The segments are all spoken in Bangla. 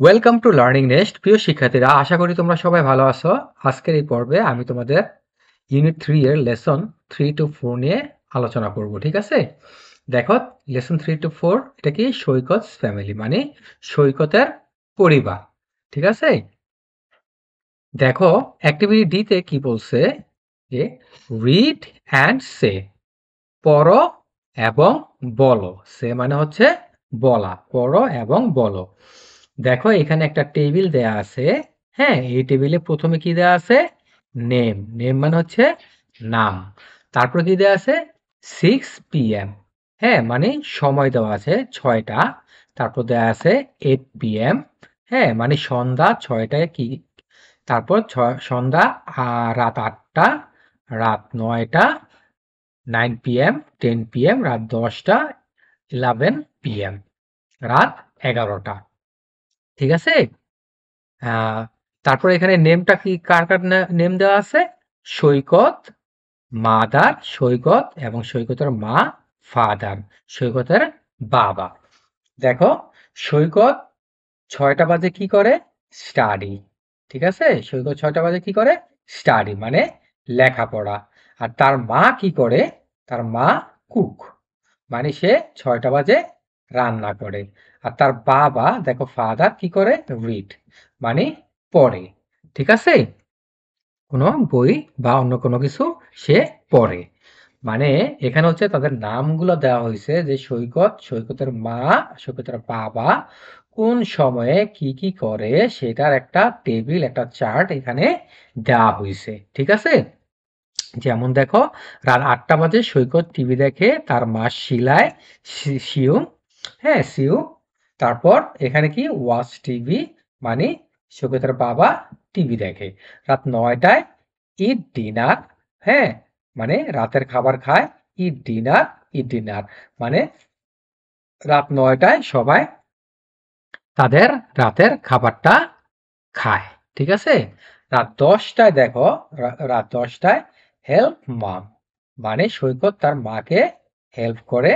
Welcome to learning nest. প্রিয় শিক্ষার্থীরা, আশা করি তোমরা সবাই ভালো আছো। আজকের এই পর্বে আমি তোমাদের ইউনিট 3 এর লেসন 3 টু 4 নিয়ে আলোচনা করব। ঠিক আছে? দেখো, লেসন 3 টু 4 এটা কি? সৈকত ফ্যামিলি, মানে সৈকতের পরিবার। ঠিক আছে? দেখো, অ্যাক্টিভিটি ডি তে কি বলছে যে রিড অ্যান্ড সে, পড়ো এবং বলো। সে মানে হচ্ছে বলা, পড়ো এবং বলো। দেখো, এখানে একটা টেবিল দেয়া আছে। হ্যাঁ, এই টেবিলে প্রথমে কি দেয়া আছে? নেম। নেম মানে হচ্ছে নাম। তারপর কি দেয়া আছে? 6 PM। হ্যাঁ, মানে সময় দেওয়া আছে 6টা। তারপর দেয়া আছে 8 PM। হ্যাঁ, মানে সন্ধ্যা 6টায় কি। তারপর সন্ধ্যা রাত 8টা, রাত 9টা, 9 PM, 10 PM, রাত 10টা, 11 PM, রাত 11টা। ঠিক আছে? আহ, তারপর এখানে নেমটা কি, কার কার নেম দেওয়া আছে? সৈকত, মাদার সৈকত, এবং সৈকতের মা ফাদার, সৈকতের বাবা। দেখো, সৈকত 6টা বাজে কি করে? স্টাডি। ঠিক আছে? সৈকত 6টা বাজে কি করে? স্টাডি মানে লেখাপড়া। আর তার মা কি করে? তার মা কুক, মানে সে 6টা বাজে রান্না করে। আর তার বাবা, দেখো, ফাদার কি করে? রিড, মানে পড়ে। ঠিক আছে? কোনো বই বা অন্য কোনো কিছু সে পড়ে। মানে এখানে হচ্ছে তাদের নামগুলো দেওয়া হয়েছে, যে সৈকত, সৈকতের মা, সৈকতের বাবা কোন সময়ে কি কি করে সেটার একটা টেবিল, একটা চার্ট এখানে দেওয়া হয়েছে। ঠিক আছে? যেমন দেখো, রাত 8টা বাজে সৈকত টিভি দেখে, তার মা শিলায়, শিউ। হ্যাঁ, শিউ। তারপর এখানে কি? ওয়াচ টিভি, মানে সৈকতের বাবা টিভি দেখে। রাত 9টায় ইট ডিনার। হ্যাঁ, মানে রাতের খাবার খায়। ইট ডিনার, ইট ডিনার মানে রাত 9টায় সবাই তাদের রাতের খাবারটা খায়। ঠিক আছে? রাত 10টায় দেখো, রাত 10টায় হেল্প মম, মানে সৈকত তার মাকে হেল্প করে।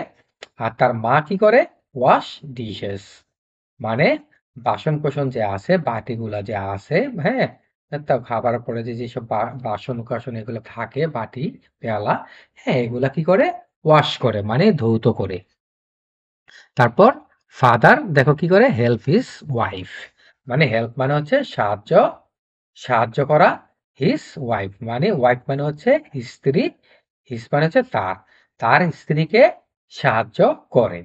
আর তার মা কি করে? ওয়াশ ডিশেস, মানে বাসন কোসন যে আছে, বাটিগুলা যে আছে। হ্যাঁ, তা খাবার পরে যে যেসব বাসন কোসন এগুলো থাকে, বাটি, পেয়ালা, হ্যাঁ, এগুলা কি করে? ওয়াশ করে, মানে ধৌত করে। তারপর ফাদার দেখো কি করে? হেল্প হিজ ওয়াইফ, মানে হেল্প মানে হচ্ছে সাহায্য, সাহায্য করা। হিজ ওয়াইফ মানে, ওয়াইফ মানে হচ্ছে স্ত্রী, হিজ মানে হচ্ছে তার, তার স্ত্রীকে সাহায্য করে।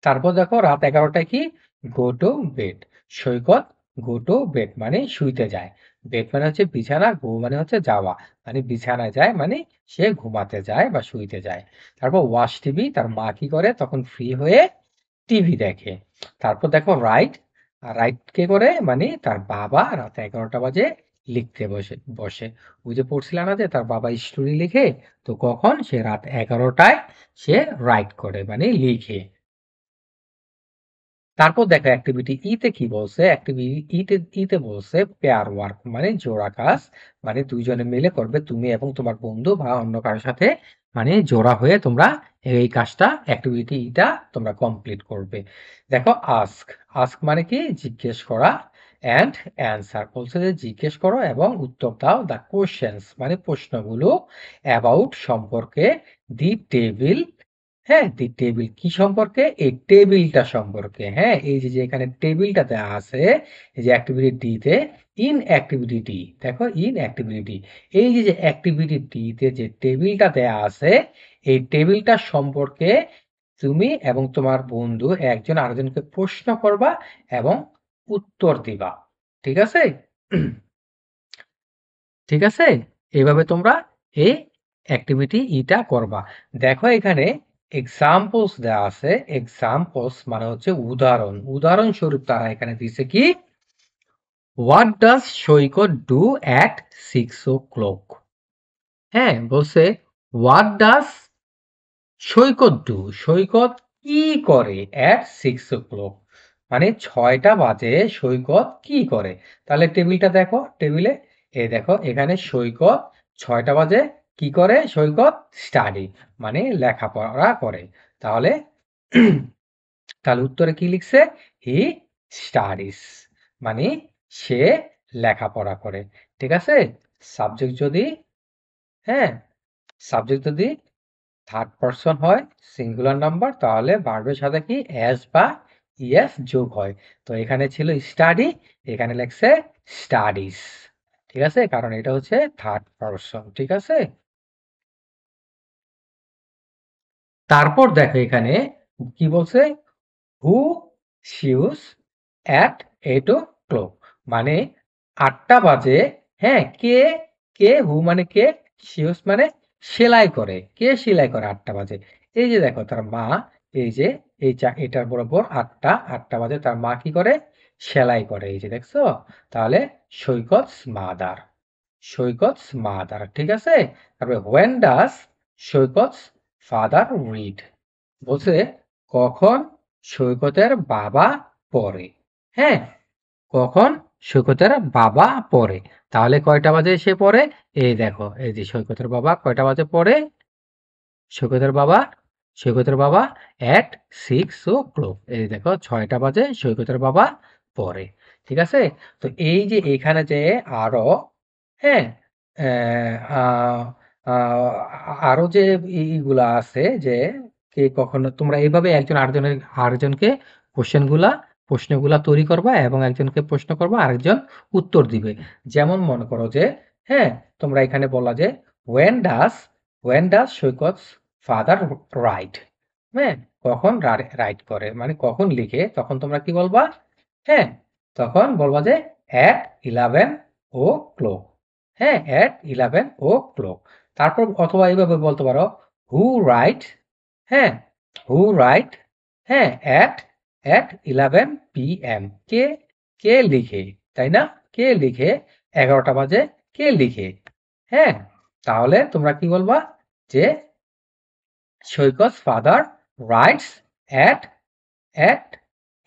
তারপর দেখো, রাত 11টায় কি? Go to bed. Saikat go to bed মানে শুইতে যায়। বেড মানে হচ্ছে বিছানা, গো মানে হচ্ছে যাওয়া, মানে বিছানায় যায়, মানে সে ঘুমাতে যায় বা শুইতে যায়। তারপর ওয়াশ টিভি, তার মা কি করে? তখন ফ্রি হয়ে টিভি দেখে। তারপর দেখো রাইট, রাইট কে করে? মানে তার বাবা রাত 11টা বাজে লিখতে বসে বসে। ওই যে পড়ছিলাম না যে তার বাবা স্টোরি লিখে, তো কখন? সে রাত 11টায় সে রাইট করে, মানে লিখে। তারপর দেখো অ্যাক্টিভিটি ই তে কি বলছে? অ্যাক্টিভিটি ই তে বলছে পেয়ার ওয়ার্ক, মানে জোড়া কাজ, মানে দুইজনে মিলে করবে, তুমি এবং তোমার বন্ধু বা অন্য কারোর সাথে, মানে জোড়া হয়ে তোমরা এই কাজটা, অ্যাক্টিভিটি ইটা তোমরা কমপ্লিট করবে। দেখো, আস্ক, আস্ক মানে কি? জিজ্ঞেস করা। অ্যান্ড অ্যান্সার বলছে যে জিজ্ঞেস করো এবং উত্তর দাও। দ্য কোশ্চেন্স মানে প্রশ্নগুলো। অ্যাবাউট সম্পর্কে। দি টেবিল, হ্যাঁ, দি টেবিল কি সম্পর্কে? এই টেবিলটা সম্পর্কে। হ্যাঁ, এই যে যে এখানে টেবিলটা দেওয়া আছে, এই যে অ্যাক্টিভিটি ডি তে, ইন অ্যাক্টিভিটি ডি, দেখো ইন অ্যাক্টিভিটি ডি, এই যে যে অ্যাক্টিভিটি ডি তে যে টেবিলটা দেওয়া আছে, এই টেবিলটা সম্পর্কে তুমি এবং তোমার বন্ধু একজন আরেকজনকে প্রশ্ন করবা এবং উত্তর দিবা। ঠিক আছে? ঠিক আছে? এভাবে তোমরা এই অ্যাক্টিভিটি ইটা করবা। দেখো, এখানে এক্সাম্পলস দেওয়া আছে। এক্সাম্পলস মানে হচ্ছে উদাহরণ। উদাহরণস্বরূপ তারা এখানে দিছে কি? What does Saikat do at 6 o'clock? হ্যাঁ, বলছে হোয়াট ডাজ সৈকত ডু, সৈকত কি করে? অ্যাট 6 o'clock, মানে 6টা বাজে সৈকত কি করে? তাহলে টেবিলটা দেখো, টেবিলে এই দেখো, এখানে সৈকত 6টা বাজে কি করে? সৈকত স্টাডি, মানে লেখাপড়া করে। তাহলে তাহলে উত্তরে কি লিখছে? হি স্টাডিজ, মানে সে লেখাপড়া করে। ঠিক আছে, সাবজেক্ট যদি, হ্যাঁ, সাবজেক্ট যদি থার্ড পারসন হয়, সিঙ্গুলার নাম্বার, তাহলে ভার্বের সাথে কি এস বা ইএস যোগ হয়। তো এখানে ছিল স্টাডি, এখানে লেখছে স্টাডিজ। ঠিক আছে, কারণ এটা হচ্ছে থার্ড পারসন। ঠিক আছে, তারপর দেখো এখানে কি বলছে, হু শিউস অ্যাট 8 o'clock, মানে 8টা বাজে। হ্যাঁ, কে, কে, হু মানে কে, শিউস মানে সেলাই করে, কে সেলাই করে 8টা বাজে। এই যে দেখো তার মা, এই যে এই এটার বরাবর 8টা বাজে, তার মা কি করে, সেলাই করে। এই যে দেখছো, তাহলে সৈকত মাদার, সৈকত মাদার। ঠিক আছে, তারপরে when does Saikat father read, বলছে কখন সৈকতের বাবা পড়ে। হ্যাঁ, কখন সৈকতের বাবা পড়ে, তাহলে কয়টা বাজে সে পড়ে, এই দেখো এই যে সৈকতের বাবা কয়টা বাজে পড়ে, সৈকতের বাবা, সৈকতের বাবা at 6 o'clock, এই দেখো 6টা বাজে সৈকতের বাবা পড়ে। ঠিক আছে, তো এই যে এখানে যে আরো, হ্যাঁ, আহ, আহ, আরো যে এইগুলা আছে যে কে কখনো, তোমরা এইভাবে একজন আরেকজনকে প্রশ্নগুলা তৈরি করবা এবং একজনকে প্রশ্ন করবা, আরেকজন উত্তর দিবে। যেমন মনে করো যে, হ্যাঁ, তোমরা এখানে বললা যে when does Saikat father right, হ্যাঁ, কখন রাইট করে মানে কখন লিখে, তখন তোমরা কি বলবা, হ্যাঁ, তখন বলবা যে at 11 o'clock, হ্যাঁ, at 11 o'clock। তারপর অথবা এইভাবে বলতে পারো হু রাইট, হ্যাঁ, হু রাইট, হ্যাঁ, at 11 p.m, কে, কে লিখে, তাই না, কে লিখে 11টা বাজে, কে লিখে। হ্যাঁ, তাহলে তোমরা কি বলবা যে সৈকত father rights at at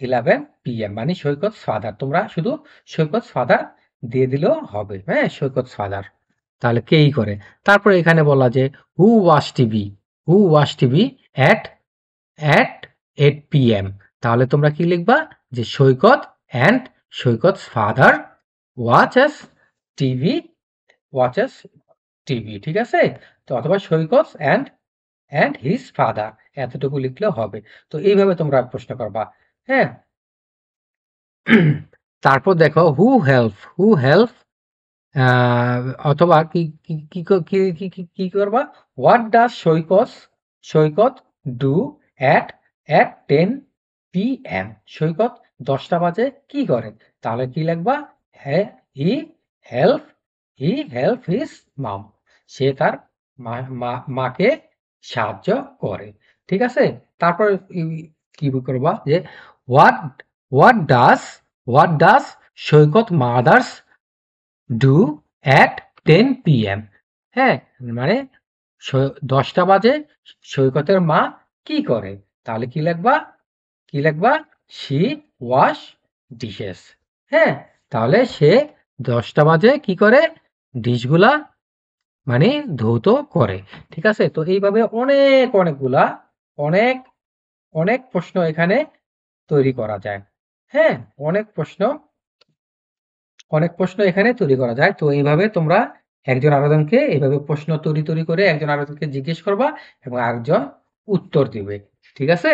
11 p.m, মানে সৈকত ফাদার, তোমরা শুধু সৈকত ফাদার দিয়ে দিলেও হবে। হ্যাঁ, সৈকত ফাদার, তাহলে কেই করে। তারপর এখানে বলা যে who watch TV, who watch TV at at 8 p.m, তাহলে তোমরা কি লিখবা যে Saikat and Saikat father watches TV, watches TV. ঠিক আছে, তো অথবা সৈকত অ্যান্ড হিজ ফাদার, এতটুকু লিখলেও হবে। তো এইভাবে তোমরা প্রশ্ন করবা। হ্যাঁ, তারপর দেখো হু হেল্প, অথবা কি কি কি ক- কি কি কি কি করবা, what does Saikat do at 10 p.m, সৈকত 10টা বাজে কি করে, তাহলে কি লিখবা, হ্যাঁ, হি হেল্প হিজ মাম, সে তার মাকে সাহায্য করে। ঠিক আছে, তারপর কি করবা যে what what does Saikat mother's do at 10 p.m, হ্যাঁ, মানে 10টা বাজে সৈকতের মা কি করে, তাহলে কি লিখবা শি ওয়াশ ডিশেস। হ্যাঁ, তাহলে সে 10টা বাজে কি করে, ডিশগুলা মানে ধৌত করে। ঠিক আছে, তো এইভাবে অনেকগুলা অনেক অনেক প্রশ্ন এখানে তৈরি করা যায়। হ্যাঁ, অনেক প্রশ্ন এখানে তৈরি করা যায়। তো এইভাবে তোমরা একজন আরেকজনকে এইভাবে প্রশ্ন তৈরি করে একজন আরেকজনকে জিজ্ঞেস করবা এবং আরেকজন উত্তর দিবে। ঠিক আছে,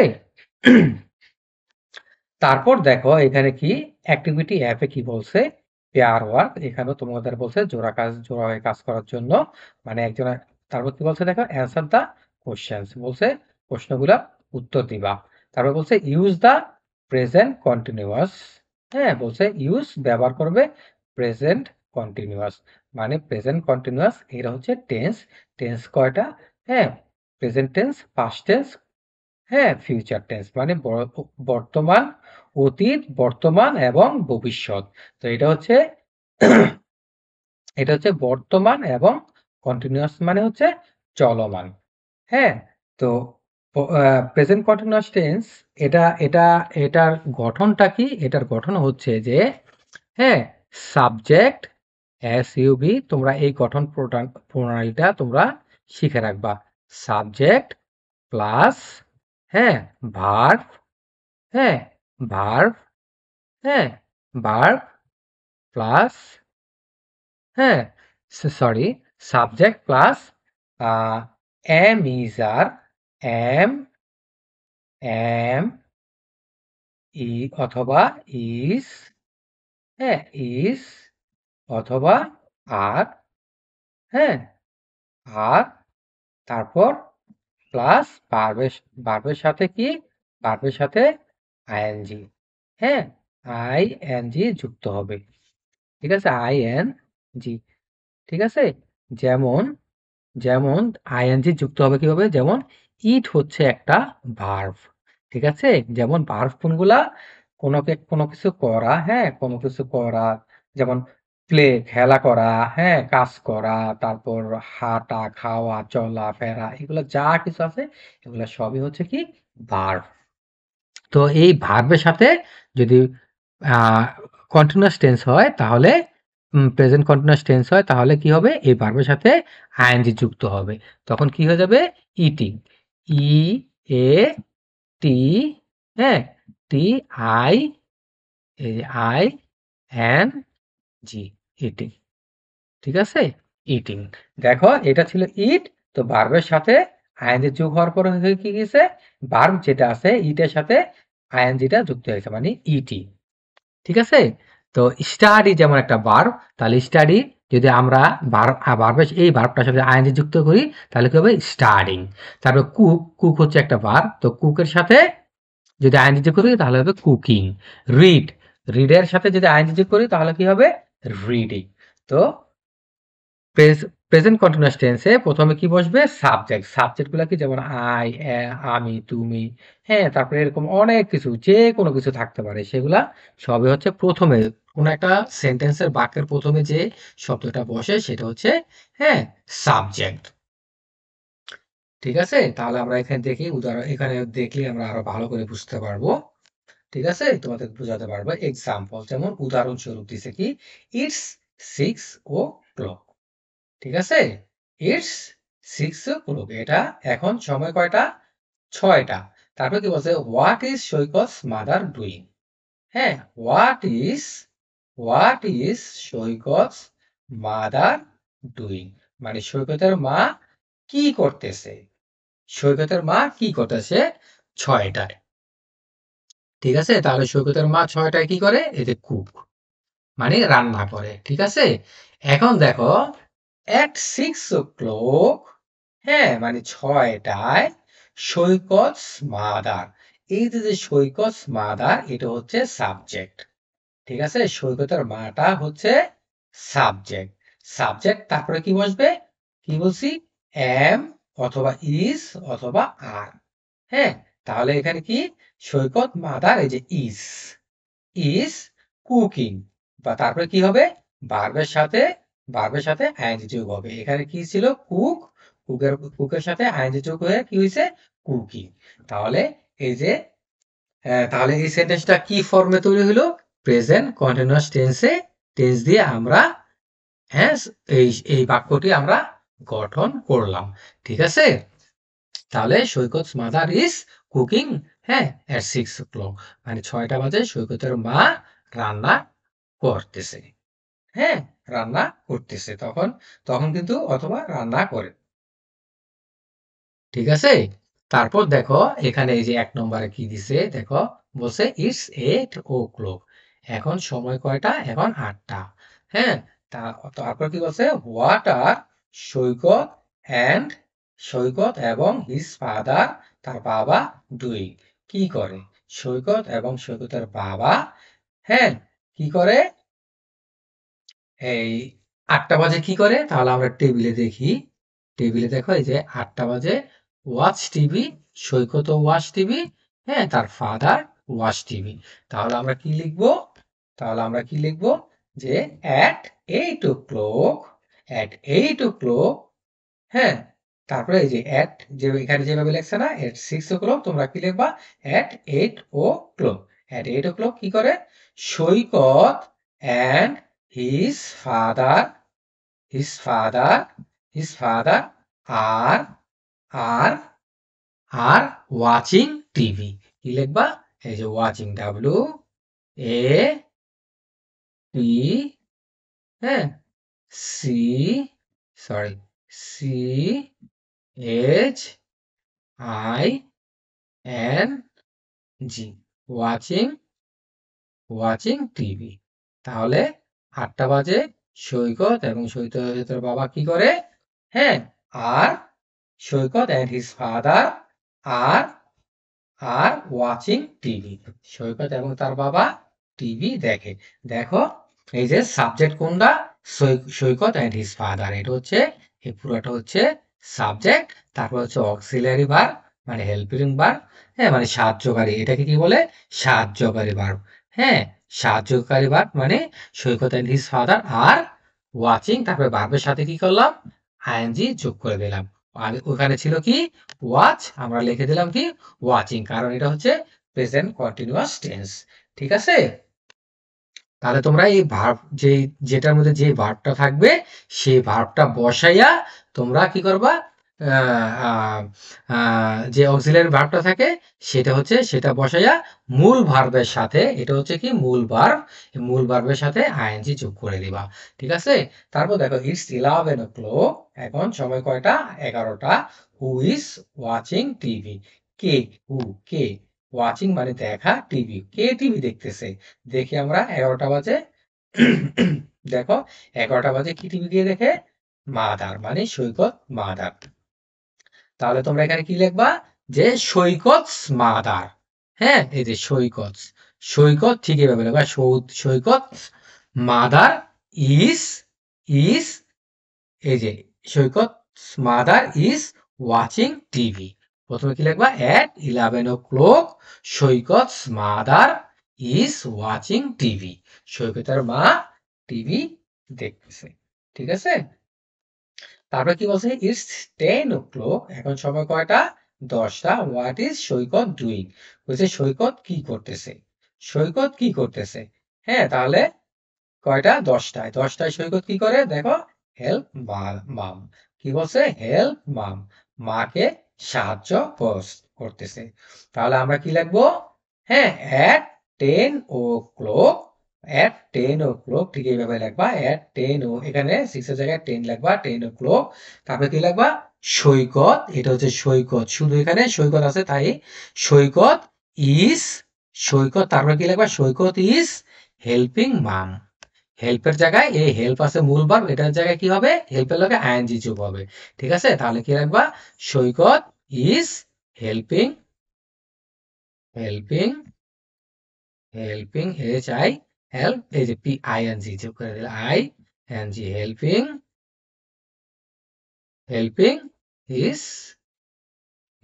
তারপর দেখো এখানে কি অ্যাক্টিভিটি অ্যাপে কি বলছে, পেয়ার ওয়ার্ক, এখানেও তোমাদের বলছে জোড়া হয়ে কাজ করার জন্য, মানে একজন, তারপর কি বলছে দেখো অ্যান্সার দা কোশ্চেন্স, বলছে প্রশ্নগুলা উত্তর দিবা। তারপর বলছে ইউজ দা প্রেজেন্ট কন্টিনিউয়াস, হ্যাঁ, বলছে ইউজ ব্যবহার করবে প্রেজেন্ট কন্টিনিউয়াস, মানে প্রেজেন্ট কন্টিনিউয়াস এরা হচ্ছে টেন্স, টেন্স কয়টা, হ্যাঁ, প্রেজেন্ট টেন্স, পাস্ট টেন্স, হ্যাঁ, ফিউচার টেন্স, মানে বর্তমান, অতীত, বর্তমান এবং ভবিষ্যৎ। তো এটা হচ্ছে বর্তমান এবং কন্টিনিউয়াস মানে হচ্ছে চলমান। হ্যাঁ, তো প্রেজেন্ট কন্টিনিউয়াস টেন্স, এটা এটা এটার গঠনটা কি, এটার গঠন হচ্ছে যে, হ্যাঁ, সাবজেক্ট এস ইউবি, তোমরা এই গঠন প্রণালীটা তোমরা শিখে রাখবা। সাবজেক্ট প্লাস, হ্যাঁ, ভার্ব, হ্যাঁ, ভার্ব, হ্যাঁ, ভার্ব প্লাস, হ্যাঁ, sorry, subject plus am is are, am am E অথবা ইজ, হ্যাঁ, ইজ অথবা আর, হ্যাঁ, আর তারপর প্লাস ভার্বের সাথে কি, ভার্বের সাথে আইএনজি, হ্যাঁ, আইএনজি যুক্ত হবে। ঠিক আছে, আইএনজি। ঠিক আছে, যেমন যেমন আইএনজি যুক্ত হবে কিভাবে, যেমন ইট হচ্ছে একটা ভার্ব। ঠিক আছে, যেমন ভার্ব কোনগুলা, কোনো কিছু করা, হ্যাঁ, কোনো কিছু করা, যেমন প্লে খেলা করা, হ্যাঁ, কাজ করা, তারপর হাঁটা, খাওয়া, চলা ফেরা, এগুলো যা কিছু আছে এগুলো সবই হচ্ছে কি ভার্ব। তো এই ভার্বের সাথে যদি কন্টিনিউয়াস টেন্স হয় তাহলে, প্রেজেন্ট কন্টিনিউয়াস টেন্স হয় তাহলে কি হবে, এই ভার্বের সাথে আইএনজি যুক্ত হবে, তখন কি হয়ে যাবে, ইটিং, ই এ টি, হ্যাঁ, টি আই, এই আই এন জি, ইটিং। ঠিক আছে, ইটিং। দেখো এটা ছিল ইট, তো ভার্বের সাথে আইএনজি যোগ হওয়ার পরে হয়ে কি গেছে, ভার্ব যেটা আছে ইটের সাথে আইএনজিটা যুক্ত হয়েছে মানে ইটি। ঠিক আছে, তো স্টাডি যেমন একটা ভার্ব, তাহলে স্টাডি যদি আমরা ভার্বের এই ভার্বটার সাথে আইএনজি যুক্ত করি তাহলে কি হবে, স্টাডিং। তারপর কুক, কুক হচ্ছে একটা ভার্ব, তো কুকের সাথে যদি আইএনজি যোগ করি তাহলে হবে কুকিং। রিড, রিডের সাথে যদি আইএনজি যোগ করি তাহলে কি হবে, রিডিং। তো প্রেজেন্ট কন্টিনিউয়াস টেন্সে প্রথমে কি বসবে, সাবজেক্ট, সাবজেক্ট গুলা কি, যেমন আই, আমি, তুমি, হ্যাঁ, তারপরে এরকম অনেক কিছু, যে কোনো কিছু থাকতে পারে, সেগুলা সবই হচ্ছে প্রথমে, কোন একটা সেন্টেন্সের বাক্যের প্রথমে যে শব্দটা বসে সেটা হচ্ছে, হ্যাঁ, সাবজেক্ট। ঠিক আছে, তাহলে আমরা এখানে দেখি উদাহরণ, এখানে দেখলে আমরা আরো ভালো করে বুঝতে পারবো। ঠিক আছে, তোমাদের বোঝাতে পারবো এক্সাম্পল, যেমন উদাহরণস্বরূপ দিছে কি, ইটস 6 o'clock। ঠিক আছে, ইটস 6 o'clock, এটা এখন সময় কয়টা, 6টা। তারপর কি বলছে, what is Saikat's mother doing, হ্যাঁ, what is Saikat's mother doing, মানে সৈকতের মা কি করতেছে, সৈকতের মা কি করতেছে 6টায়। ঠিক আছে, তাহলে সৈকতের মা 6টায় কি করে, এতে কুক মানে রান্না করে। ঠিক আছে, এখন দেখো at 6 o'clock, হ্যাঁ, মানে 6টায় সৈকতস মাদার, এই যে সৈকতস মাদার এটা হচ্ছে সাবজেক্ট। ঠিক আছে, সৈকতের মাটা হচ্ছে সাবজেক্ট, সাবজেক্ট তারপরে কি বসবে, কি বলছি, এম অথবা ইজ অথবা আর, হ্যাঁ, তাহলে এখানে কি, সৈকত মাদার, এই যে ইজ কুকিং, বা তারপরে কি হবে, ভার্বের সাথে, ভার্বের সাথে আইএনজি যোগ হবে, এখানে কি ছিল, কুক, কুকের সাথে আইএনজি যোগ হয়ে কি হয়েছে, কুকিং। তাহলে এই যে, তাহলে এই সেন্টেন্সটা কি ফর্মে তৈরি হলো, প্রেজেন্ট কন্টিনিউয়াস টেন্সে, টেন্স দিয়ে আমরা, হ্যাঁ, এই এই বাক্যটি আমরা গঠন করলাম। ঠিক আছে, তাহলে সৈকত মাদার ইজ কুকিং, হ্যাঁ, এট 6 o'clock, মানে 6টা বাজে সৈকতের মা রান্না করতেছে, হ্যাঁ, রান্না করতেছে, তখন তখন কিন্তু অথবা রান্না করে। ঠিক আছে, তারপর দেখো এখানে এই যে 1 নম্বরে কি দিছে দেখো, বলছে ইটস 8 o'clock, এখন সময় কয়টা, এখন 8টা, হ্যাঁ, তারপর কি বলছে, হোয়াট আর সৈকত অ্যান্ড, সৈকত এবং হিজ ফাদার, তার বাবা, ডুইং কি করে, সৈকত এবং সৈকতের বাবা, হ্যাঁ, কি করে, এই 8টা বাজে কি করে, তাহলে আমরা টেবিলে দেখি, টেবিলে দেখো এই যে 8টা বাজে ওয়াচ টিভি, সৈকত ওয়াচ টিভি, হ্যাঁ, তার ফাদার ওয়াচ টিভি। তাহলে আমরা কি লিখবো, তাহলে আমরা কি লিখবো, যে at 8 o'clock, at 8 o'clock, হ্যাঁ, তারপরে এই যে at, যে এখানে যেভাবে লেখছে না, at 6 o'clock, তোমরা কি লিখবা, at 8 o'clock, at 8 o'clock কি করে, সৈকত and his father, his father, his father are, are, are watching TV, কি লিখবা, এই যে ওয়াচিং, এ পি, হ্যাঁ, C, sorry, C H I N G, watching, TV. তাহলে 8টা বাজে, সৈকত এবং সৈকতের বাবা কি করে, হ্যাঁ, আর Saikat and his father are are watching TV, Saikat এবং তার বাবা টিভি দেখে। দেখো, এই যে সাবজেক্ট কোনটা, সৈকত এন্ড হিজ ফাদার, এটা হচ্ছে, এই পুরোটা হচ্ছে সাবজেক্ট। তারপর হচ্ছে অক্সিলারি ভার্ব মানে হেল্পিং ভার্ব, হ্যাঁ, মানে সাহায্যকারী, এটাকে কি বলে, সাহায্যকারী ভার্ব, হ্যাঁ, সাহায্যকারী ভার্ব মানে Saikat and his father are watching, তারপরে ভার্বের সাথে কি করলাম, আইএনজি যোগ করে দিলাম। আর ওখানে ছিল কি, ওয়াচ, আমরা লিখে দিলাম কি, ওয়াচিং, কারণ এটা হচ্ছে প্রেজেন্ট কন্টিনিউয়াস টেন্স। ঠিক আছে, তাহলে তোমরা এই ভার্ব, যে যেটার মধ্যে যে ভার্বটা থাকবে সেই ভার্বটা বসাইয়া তোমরা কি করবা, যে অক্সিলারি ভার্বটা থাকে সেটা হচ্ছে, সেটা বসাইয়া মূল ভার্বের সাথে, এটা হচ্ছে কি মূল ভার্ব, মূল ভার্বের সাথে আইএনজি যোগ করে দিবা। ঠিক আছে, তারপর দেখো, ইটস 11 o'clock, এখন সময় কয়টা, 11টা। হু ইজ ওয়াচিং টিভি, কে, হু, কে, ওয়াচিং মানে দেখা, টিভি, কে টিভি দেখতেছে, দেখি আমরা 11টা বাজে। দেখো, 11টা বাজে কি টিভি কে দেখে, মাদার মানে সৈকত, মাদার। তাহলে তোমরা এখানে কি লিখবা, যে সৈকত মাদার, হ্যাঁ, এই যে সৈকত, সৈকত ঠিক এভাবে লিখবা, সৈকত মাদার ইজ, ইজ, এই যে সৈকত মাদার ইজ ওয়াচিং টিভি। প্রথমে কি লিখবা, এট 11 o'clock Saikat mother is watching TV, সৈকতের মা টিভি দেখতেছে। ঠিক আছে, তারপরে কি বলছে, ইটস 10 o'clock, এখন সময় কয়টা, 10টা। হোয়াট ইজ সৈকত ডুইং, বলছে সৈকত কি করতেছে, সৈকত কি করতেছে, হ্যাঁ, তাহলে কয়টা, 10টায়, 10টায় সৈকত কি করে, দেখো, হেল্প মাম, কি বলছে, হেল্প মাম, মাকে সাহায্য করতেছে। তাহলে আমরা কি লিখবো, হ্যাঁ, at 10 o'clock, at 10 o'clock ঠিক এইভাবে লিখবা, at 10 এখানে 6 এর জায়গায় 10 লিখবা, 10 o'clock। তারপরে কি লিখবা, সৈকত, এটা হচ্ছে সৈকত, শুধু এখানে সৈকত আছে তাই সৈকত ইজ, সৈকত, তারপরে কি লিখবা, সৈকত ইজ হেল্পিং মাম, হেল্পের জায়গায় এই হেল্প আছে মূল ভার্ব, এটার জায়গায় কি হবে, হেল্পের লগে আইএনজি যোগ হবে। ঠিক আছে, তাহলে কি রাখবা, Saikat is helping, helping, H I, help, এই যে পি আইএনজি যোগ করে দিলে, I N G, helping, helping is,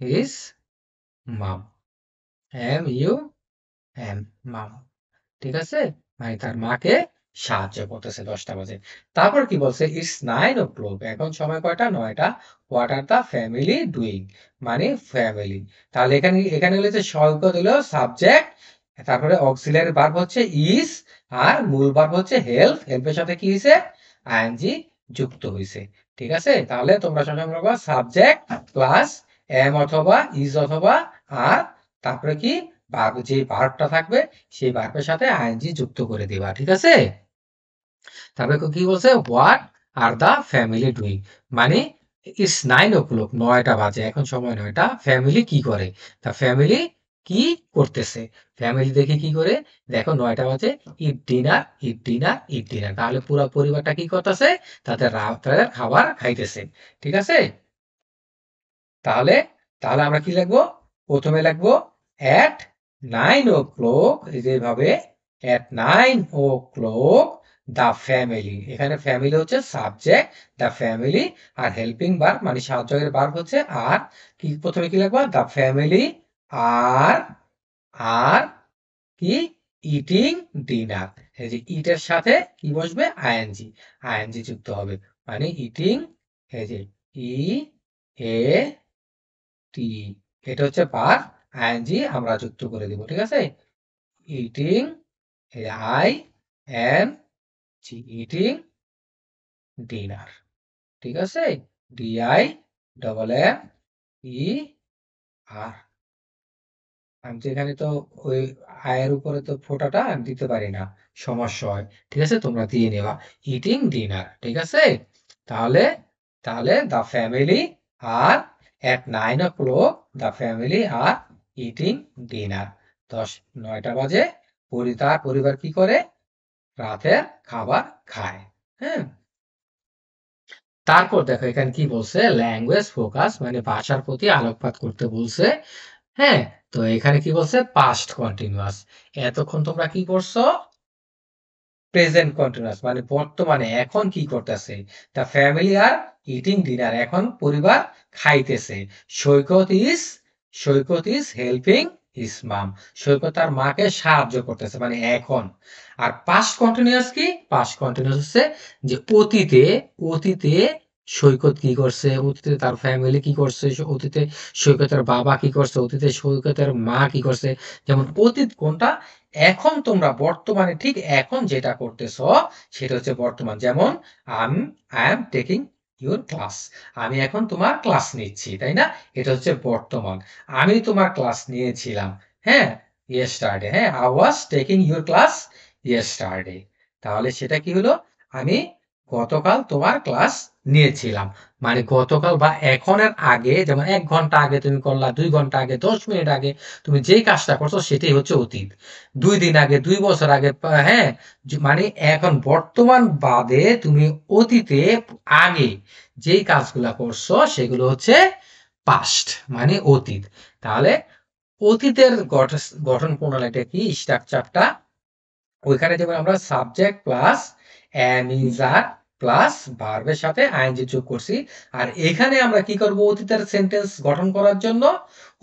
is mum, M U M, mum. ঠিক আছে, মানে তার মাকে সাহায্য করতেছে 10টা বাজে। তারপর কি বলছে, ইটস 9 o'clock, এখন সময় কয়টা, 9টা। What are the family doing, মানে ফ্যামিলি। তাহলে এখানে এখানে হলো যে সৈকত হলো সাবজেক্ট, তারপরে অক্সিলারি ভার্ব হচ্ছে ইজ, আর মূল ভার্ব হচ্ছে হেল্প, হেল্পের সাথে কি হয়েছে, আইএনজি যুক্ত হয়েছে। ঠিক আছে, তাহলে তোমরা সবসময় বলবা সাবজেক্ট প্লাস এম অথবা ইজ অথবা আর, তারপরে কি ভার্ব, যে ভার্বটা থাকবে সেই ভার্বের সাথে আইএনজি যুক্ত করে দিবা। ঠিক আছে, তারপরে কি বলছে, what are the family doing, মানে ইটস 9 o'clock, 9টা বাজে, এখন সময় 9টা, ফ্যামিলি কি করে, তা ফ্যামিলি কি করতেছে, ফ্যামিলি দেখে কি করে, দেখো 9টা বাজে, ইট ডিনার, ইট ডিনার, ইট ডিনার, তাহলে পুরো পরিবারটা কি করতেছে, তাদের রাতের খাবার খাইতেছে। ঠিক আছে, তাহলে তাহলে আমরা কি লিখবো, প্রথমে লিখবো at 9 o'clock, যেভাবে at 9 o'clock দ্য ফ্যামিলি, এখানে ফ্যামিলি হচ্ছে সাবজেক্ট, দ্য ফ্যামিলি, আর হেল্পিং ভার্ব মানে সাহায্যের ভার্ব হচ্ছে আর, কি প্রথমে কি লিখবো, দ্য ফ্যামিলি আর, আর কি, ইটিং ডিনার, এই যে ইটের সাথে কি বসবে, আইএনজি, আইএনজি যুক্ত হবে, মানে ইটিং, এই যে ই এ টি, এটা হচ্ছে ভার্ব, আইএনজি আমরা যুক্ত করে দিব। ঠিক আছে, eating, I N G, eating dinner. ঠিক আছে, ডিআই ডবল এন ই আর, আমি তো এখানে তো ওই আয়ের উপরে তো ফোঁটাটা আমি দিতে পারি না, সমস্যা হয়। ঠিক আছে, তোমরা দিয়ে নেবা ইটিং ডিনার। ঠিক আছে, তাহলে তাহলে the family are at 9 o'clock the family are eating dinner. 9টা বাজে তার পরিবার কি করে, রাতের খাবার খায়। হ্যাঁ, তারপর দেখো এখানে কি বলছে, ল্যাঙ্গুয়েজ ফোকাস মানে ভাষার প্রতি আলোকপাত করতে বলছে। হ্যাঁ, তো এখানে কি বলছে, পাস্ট কন্টিনিউয়াস। এতক্ষণ তোমরা কি করছো, প্রেজেন্ট কন্টিনিউয়াস মানে বর্তমানে এখন কি করতেছে, the family are eating dinner, এখন পরিবার খাইতেছে। সৈকত ইজ হেল্পিং হিজ মাম, সৈকত তার মাকে সাহায্য করতেছে মানে এখন। আর পাস্ট কন্টিনিউয়াস কি, পাস্ট কন্টিনিউয়াস হচ্ছে যে অতীতে, অতীতে সৈকত কি করছে, অতীতে তার ফ্যামিলি কি করছে, অতীতে সৈকতের বাবা কি করছে, অতীতে সৈকতের মা কি করছে। যেমন অতীত কোনটা, এখন তোমরা বর্তমানে ঠিক এখন যেটা করতেছ সেটা হচ্ছে বর্তমান। যেমন I am taking your class, আমি এখন তোমার ক্লাস নিচ্ছি, তাই না? এটা হচ্ছে বর্তমান। আমি তোমার ক্লাস নিয়েছিলাম, হ্যাঁ, ইয়েস্টারডে। হ্যাঁ, I was taking your class yesterday. তাহলে সেটা কি হলো, আমি গতকাল তোমার ক্লাস নিয়েছিলাম। মানে গতকাল বা এখনের আগে, যেমন 1 ঘন্টা আগে তুমি করলা, 2 ঘন্টা আগে, 10 মিনিট আগে তুমি যেই কাজটা করছো সেটাই হচ্ছে অতীত। 2 দিন আগে, 2 বছর আগে, হ্যাঁ, মানে এখন বর্তমান বাদে তুমি অতীতে আগে যেই কাজগুলা করছো সেগুলো হচ্ছে পাস্ট মানে অতীত। তাহলে অতীতের গঠন প্রণালীটা কি, স্ট্রাকচারটা, ওইখানে যেমন আমরা subject plus am is are plus ভার্বের সাথে আইএনজি যোগ করছি। আর এখানে আমরা কি করব, অতীতের সেন্টেন্স গঠন করার জন্য,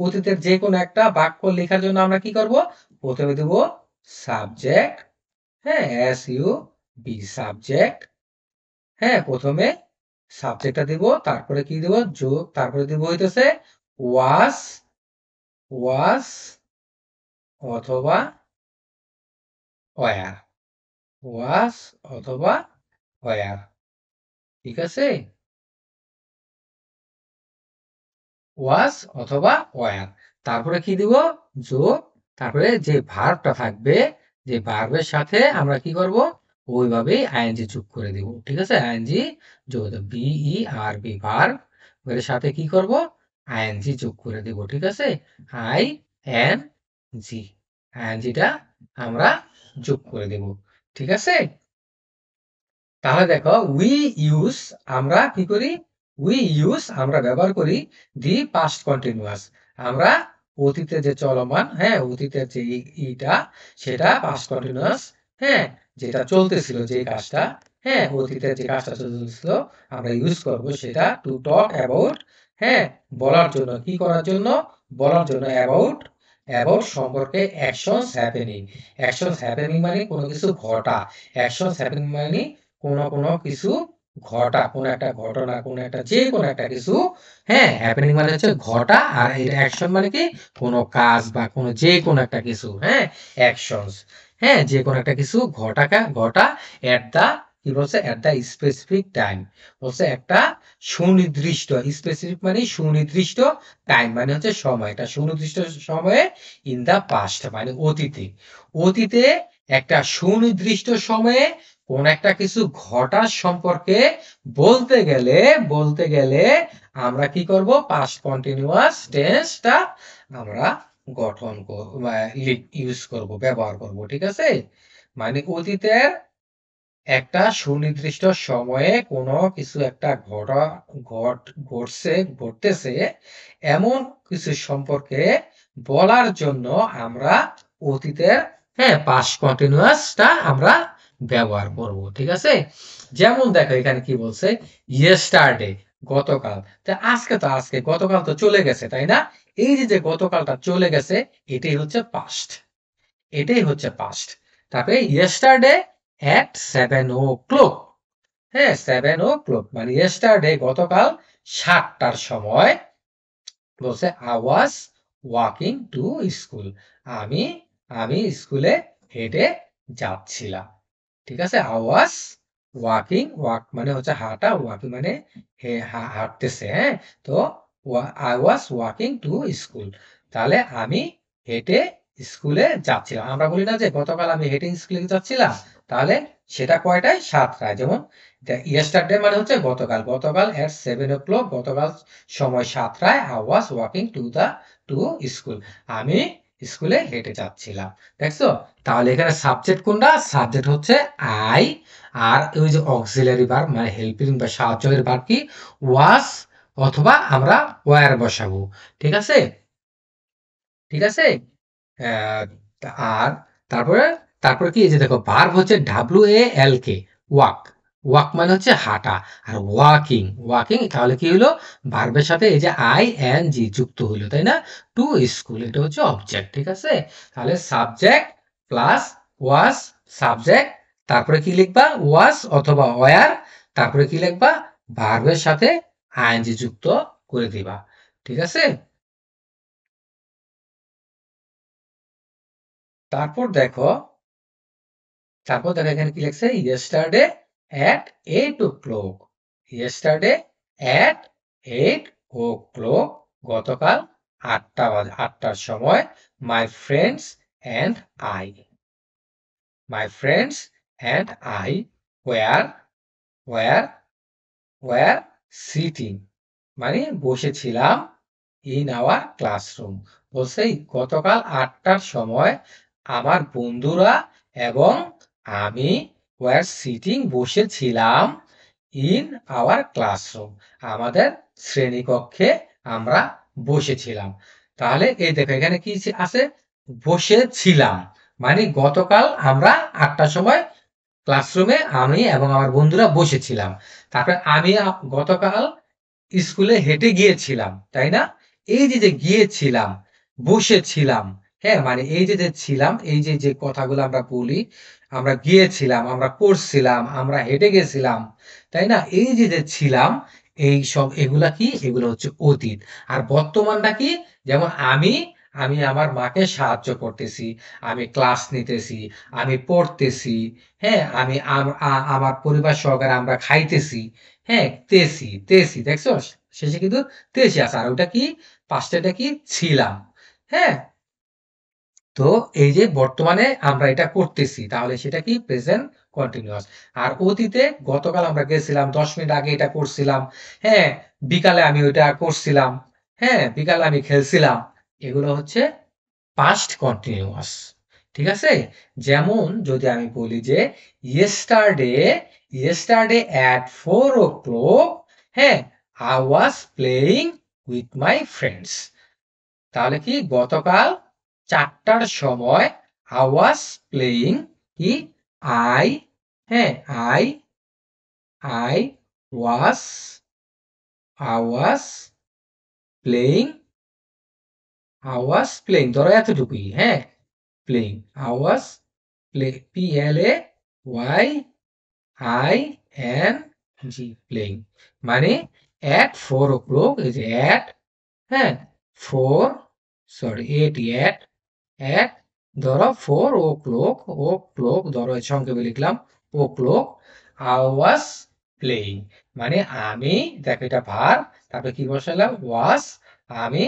অতীতের যে কোনো একটা বাক্য লেখার জন্য আমরা কি করব, প্রথমে দেব সাবজেক্ট, হ্যাঁ, এস ইউ বি সাবজেক্ট। হ্যাঁ, প্রথমে সাবজেক্টটা দিব, তারপরে কি দেব, যোগ, তারপরে দিব হইতেছে ওয়াজ, ওয়াজ অথবা ওয়্যার, ওয়াজ অথবা ওয়্যার। ঠিক আছে, ওয়াজ অথবা ওয়্যার। তারপরে কি দিব, যোগ, তারপরে যে ভার্বটা থাকবে, যে ভার্বের সাথে আমরা কি করব, ওইভাবেই আইএনজি যোগ করে দিব। ঠিক আছে, আইএনজি যোগ, বিই আর বি ভার্ব, এর সাথে কি করব, আইএনজি যোগ করে দিব। ঠিক আছে, আই এন জি, আইএনজিটা আমরা যোগ করে দেব। ঠিক আছে, তাহলে দেখো উই ইউজ, আমরা কি করি, উই ইউজ আমরা ব্যবহার করি দি পাস্ট কন্টিনিউয়াস, আমরা অতীতে যে চলমান, হ্যাঁ, অতীতের যে ইটা সেটা পাস্ট কন্টিনিউয়াস, হ্যাঁ, যেটা চলতেছিল যে কাজটা, হ্যাঁ, অতীতের যে কাজটা চলতেছিল আমরা ইউজ করব সেটা টু টক অ্যাবাউট, হ্যাঁ, বলার জন্য, কি করার জন্য, বলার জন্য, অ্যাবাউট, অ্যাবাউট সম্পর্কে, অ্যাকশনস হ্যাপেনিং, অ্যাকশনস হ্যাপেনিং মানে কোনো কিছু ঘটা, অ্যাকশনস হ্যাপেনিং মানে কোনো কিছু ঘটা, কোনো একটা ঘটনা, কোনো একটা যে কোনো একটা কিছু, হ্যাঁ, হ্যাপেনিং মানে হচ্ছে ঘটা, আর এটা অ্যাকশন মানে কি, কোনো কাজ বা কোনো যে কোনো একটা কিছু, হ্যাঁ, অ্যাকশনস, হ্যাঁ, যে কোনো একটা কিছু ঘটা এট দা, কি বলছে, এট দা স্পেসিফিক টাইম, বলছে একটা সুনির্দিষ্ট, স্পেসিফিক মানে সুনির্দিষ্ট, টাইম মানে হচ্ছে সময়টা, সুনির্দিষ্ট সময়ে, ইন দা পাস্ট মানে অতীতে, অতীতে একটা সুনির্দিষ্ট সময়ে কোন একটা কিছু ঘটার সম্পর্কে বলতে গেলে আমরা কি করব, পাস্ট কন্টিনিউয়াস টেন্সটা আমরা গঠন ইউজ করব, ব্যবহার করব। ঠিক আছে, মানে অতীতের একটা সুনির্দিষ্ট সময়ে কোনো কিছু একটা ঘটতেছে এমন কিছু সম্পর্কে বলার জন্য আমরা অতীতের, হ্যাঁ, পাস্ট কন্টিনিউয়াসটা আমরা ব্যবহার করব। ঠিক আছে, যেমন দেখো এখানে কি বলছে, ইয়েস্টারডে গতকাল, তা আজকে গতকাল তো চলে গেছে, তাই না? এই যে যে গতকালটা চলে গেছে, এটাই হচ্ছে পাস্ট, এটাই হচ্ছে পাস্ট। তারপরে ইয়েস্টারডে at 7 o'clock, হ্যাঁ, 7 o'clock মানে ইয়েস্টারডে গতকাল 7টার সময়, বলছে I was walking to school, আমি আমি স্কুলে হেঁটে যাচ্ছিলাম। ঠিক আছে, আই ওয়াজ ওয়াকিং, ওয়াক মানে হচ্ছে হাঁটা, ওয়াকিং মানে হাঁটতেছে, হ্যাঁ, তো I was walking to school, তাহলে আমি হেঁটে স্কুলে যাচ্ছিলাম। আমরা বলি না যে গতকাল আমি হেঁটে স্কুলে যাচ্ছিলাম, তাহলে সেটা কয়টায়? 7টায়। যেমন ইয়েস্টারডে মানে হচ্ছে গতকাল, গতকাল at 7 o'clock, গতকাল সময় 7টায়, I was walking to school, আমি স্কুলে হেঁটে যাচ্ছিলাম। দেখছো? তাহলে এখানে সাবজেক্ট কোনটা? সাবজেক্ট হচ্ছে আই, আর ওই যে অক্সিলারি ভার্ব মানে হেল্পিং বা সাহায্যের ভার্ব কি? ওয়াজ, অথবা আমরা ওয়্যার বসাবো। ঠিক আছে? ঠিক আছে? আহ, আর তারপরে তারপরে কি? এই যে দেখো ভার্ব হচ্ছে WALK, ওয়াক। ওয়াক মানে হচ্ছে হাঁটা। আর ওয়াকিং, ওয়াকিং তাহলে কি হলো? ভার্বের সাথে এই যে ING যুক্ত হইলো, তাই না? টু স্কুল, এটা হচ্ছে অবজেক্ট। ঠিক আছে? তাহলে সাবজেক্ট প্লাস ওয়াজ, সাবজেক্ট, তারপরে কি লিখবা? ওয়াজ অথবা ওয়্যার, তারপরে কি লিখবা? ভার্বের সাথে ING যুক্ত করে দিবা। ঠিক আছে? তারপর দেখো, এখানে কি লিখছে? Yesterday at 8 o'clock, yesterday at 8 o'clock, গতকাল 8টার সময়, my friends and I, my friends and I were were were sitting, মানে বসেছিলাম, ইন আওয়ার ক্লাসরুম। বলছে গতকাল 8টার সময় আমার বন্ধুরা এবং আমি ওয়ার সিটিং বসেছিলাম, ইন আওয়ার ক্লাসরুম, আমাদের শ্রেণীকক্ষে আমরা বসেছিলাম। তাহলে এই দেখো এখানে কি আছে? বসেছিলাম, মানে গতকাল আমরা 8টার সময় ক্লাসরুমে আমি এবং আমার বন্ধুরা বসেছিলাম। তারপরে আমি গতকাল স্কুলে হেঁটে গিয়েছিলাম, তাই না? এই যে গিয়েছিলাম, বসেছিলাম, হ্যাঁ, মানে এই যে ছিলাম, এই যে কথাগুলো আমরা বলি, আমরা গিয়েছিলাম, আমরা করছিলাম, আমরা হেঁটে গেছিলাম, তাই না? এই যে ছিলাম, এই সব এগুলা কি? এগুলো হচ্ছে অতীত। আর বর্তমানটা কি? যেমন আমি আমি আমার মাকে সাহায্য করতেছি, আমি ক্লাস নিতেছি, আমি পড়তেছি, হ্যাঁ, আমি আমার পরিবার সহকারে আমরা খাইতেছি, হ্যাঁ, তেসি তেসি, দেখছো? শেষে কিন্তু তেসি আছে। আর ওটা কি? পাঁচটা কি? ছিলাম। হ্যাঁ, তো এই যে বর্তমানে আমরা এটা করতেছি, তাহলে সেটা কি? Present continuous. আর অতীতে গতকাল আমরা গেছিলাম, 10 মিনিট আগে এটা করছিলাম, হ্যাঁ, বিকালে আমি ওইটা করছিলাম, হ্যাঁ, বিকালে আমি খেলছিলাম, এগুলো হচ্ছে পাস্ট কন্টিনিউয়াস। ঠিক আছে? যেমন যদি আমি বলি যে ইয়েস্টারডে, at 4 o'clock, হ্যাঁ, I was playing with my friends, তাহলে কি? গতকাল 4টার সময় I was playing কি? I, হ্যাঁ, I was I was playing, ধরো এতটুকুই, হ্যাঁ, playing, I was PLAYING, playing, মানে at 4 o'clock, এই যে at, হ্যাঁ, 4, সরি, at ধরো 4 o'clock, ধরো এই সংক্ষেপে লিখলাম o'clock, I was playing, মানে আমি, দেখো এটা ভার, তারপরে কি বসালাম? was, আমি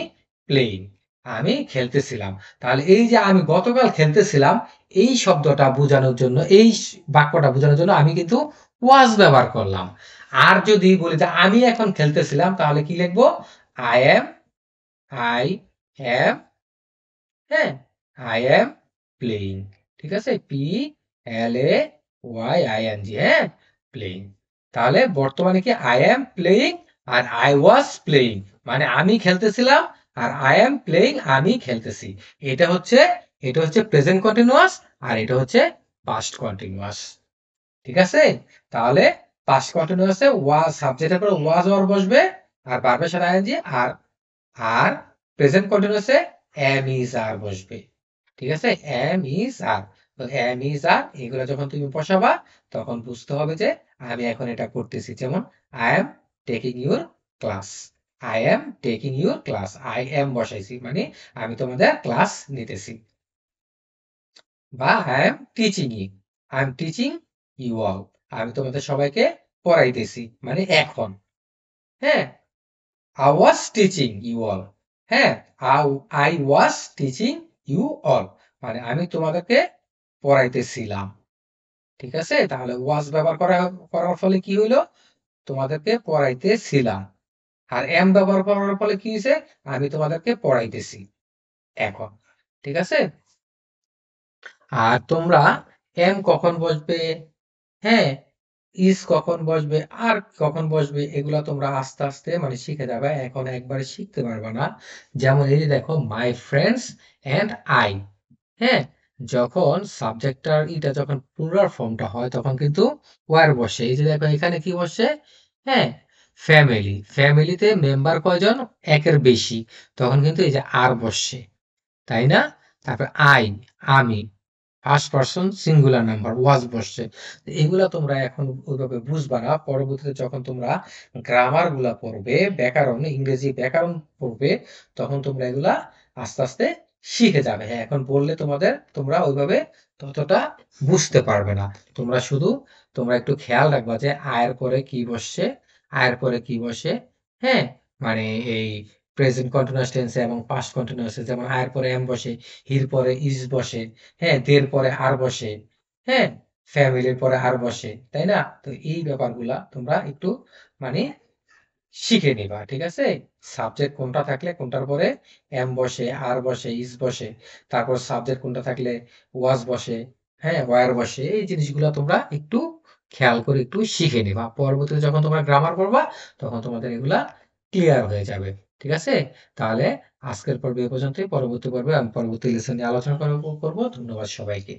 প্লেইং, আমি খেলতেছিলাম। তাহলে এই যে আমি গতকাল খেলতেছিলাম, এই শব্দটা বোঝানোর জন্য, এই বাক্যটা বোঝানোর জন্য আমি কিন্তু was ব্যবহার করলাম। আর যদি বলি যে আমি এখন খেলতেছিলাম, তাহলে কি লিখবো? I am, I am, হ্যাঁ, I am playing। ঠিক আছে? PLAYING, হ্যাঁ, প্লেইং। তাহলে বর্তমানে কি? I am playing R I was playing, মানে আমি খেলতেছিলাম আর I am playing, আমি খেলতেছি। এটা হচ্ছে প্রেজেন্ট কন্টিনিউয়াস, আর এটা হচ্ছে পাস্ট কন্টিনিউয়াস। ঠিক আছে? তাহলে পাস্ট কন্টিনিউয়াসে ওয়াজ, সাবজেক্টের পরে ওয়াজ অর বসবে, আর ভার্বের সাথে আইএনজি, আর আর প্রেজেন্ট কন্টিনিউয়াসে এম ইজ আর বসবে। ঠিক আছে? এম ইজ আর, তো এম ইজ আর এগুলো যখন তুমি বসাবা, তখন বুঝতে হবে যে আমি এখন এটা করতেছি। যেমন I am taking your class, I am taking your class, I am বসাইছি, মানে আমি তোমাদের ক্লাস নিতেছি। বা I am teaching you, I am teaching you all, আমি তোমাদের সবাইকে পড়াইতেছি, মানে এখন। হ্যাঁ, I was teaching you all, হ্যাঁ, I was teaching you all মানে আমি তোমাদেরকে পড়াইতেছিলাম। ঠিক আছে? তাহলে ওয়াজ ব্যবহার করার ফলে কি হইলো? তোমাদেরকে পড়াইতেছিলাম। আর এম ব্যবহার করার ফলে কি হইছে? আমি তোমাদেরকে পড়াইতেছি এখন। ঠিক আছে? আর তোমরা এম কখন বসবে, হ্যাঁ, ইজ কখন বসবে, আর কখন বসবে এগুলা তোমরা আস্তে, আস্তে মানে শিখে যাবে। এখন একবারে শিখতে পারবা না। যেমন এই যে দেখো মাই ফ্রেন্ডস অ্যান্ড আই, হ্যাঁ? যখন সাবজেক্টটার যখন প্লুরাল ফর্মটা হয় তখন কিন্তু ওয়্যার বসে। এই যে দেখো এখানে কি বসে? হ্যাঁ, ফ্যামিলি। ফ্যামিলিতে মেম্বার কয়জন? ১ এর বেশি। তখন কিন্তু এই যে আর বসছে। তাই না? তারপর আই, আমি। ফার্স্ট পারসন সিঙ্গুলার নাম্বার ওয়াজ বসছে। এগুলা তোমরা এখন ওইভাবে বুঝবা না। পরবর্তীতে যখন তোমরা গ্রামার গুলা পড়বে, ব্যাকরণ, ইংরেজি ব্যাকরণ পড়বে, তখন তোমরা এগুলা আস্তে, আস্তে শিখে যাবে। হ্যাঁ, এখন বললে তোমরা ওইভাবে ততটা বুঝতে পারবে না। তোমরা একটু খেয়াল রাখবা যে আয়ের পরে কি বসছে, আয়ের পরে কি বসে, হ্যাঁ? মানে এই প্রেজেন্ট কন্টিনিউয়াস টেন্সে এবং পাস্ট কন্টিনিউয়াস এ যেমন আয়ের পরে এম বসে, হির পরে ইজ বসে, হ্যাঁ, দের পরে আর বসে, হ্যাঁ, ফ্যামিলির পরে আর বসে, তাই না? তো এই ব্যাপারগুলা তোমরা একটু মানে শিখে নিবা, ঠিক আছে? সাবজেক্ট কোনটা থাকলে কোনটার পরে এম বসে, আর বসে, ইজ বসে, তারপর সাবজেক্ট কোনটা থাকলে ওয়াজ বসে, হ্যাঁ, ওয়্যার বসে, এই জিনিসগুলো তোমরা একটু খেয়াল করে একটু শিখে নিবা। পরবর্তীতে যখন তোমরা গ্রামার পড়বা তখন তোমাদের এগুলা ক্লিয়ার হয়ে যাবে। ঠিক আছে? তাহলে আজকের পর্বে এ পর্যন্তই। পরবর্তী পর্বে আমি পরবর্তী লেসন নিয়ে আলোচনা করব। ধন্যবাদ সবাইকে।